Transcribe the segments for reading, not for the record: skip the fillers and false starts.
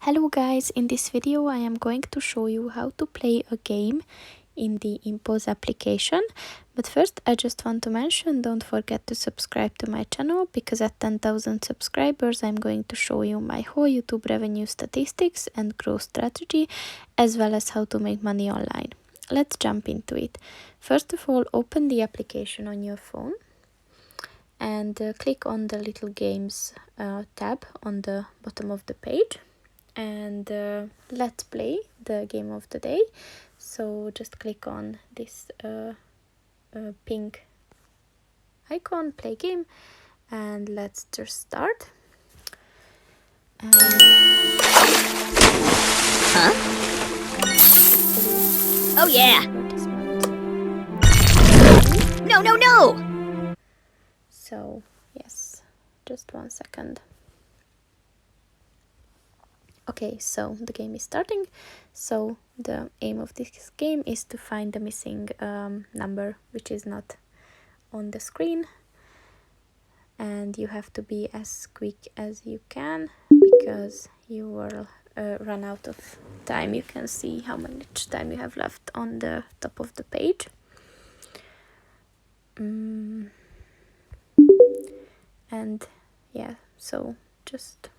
Hello guys, in this video I am going to show you how to play a game in the Impose application. But first I just want to mention, don't forget to subscribe to my channel, because at 10,000 subscribers I'm going to show you my whole YouTube revenue statistics and growth strategy, as well as how to make money online. Let's jump into it. First of all, open the application on your phone and click on the little games tab on the bottom of the page. And let's play the game of the day. So just click on this pink icon, play game, and let's just start. Huh? Oh yeah! No! So yes, just 1 second. Okay, so the game is starting. So the aim of this game is to find the missing number which is not on the screen, and you have to be as quick as you can because you will run out of time. You can see how much time you have left on the top of the page. And yeah, so just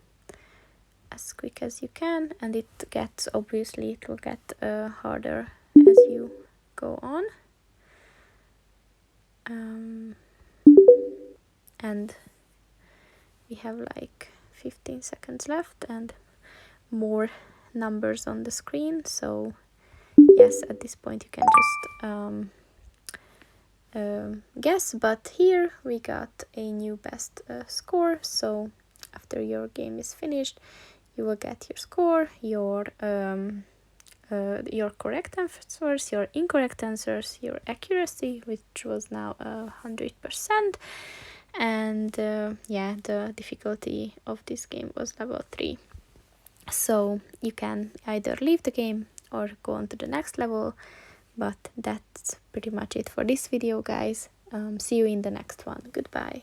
as quick as you can, and it will get harder as you go on. And we have like 15 seconds left and more numbers on the screen. So yes, at this point you can just guess, but here we got a new best score. So after your game is finished, you will get your score, your correct answers, your incorrect answers, your accuracy, which was now 100%, and yeah, the difficulty of this game was level 3. So you can either leave the game or go on to the next level. But that's pretty much it for this video, guys. See you in the next one. Goodbye.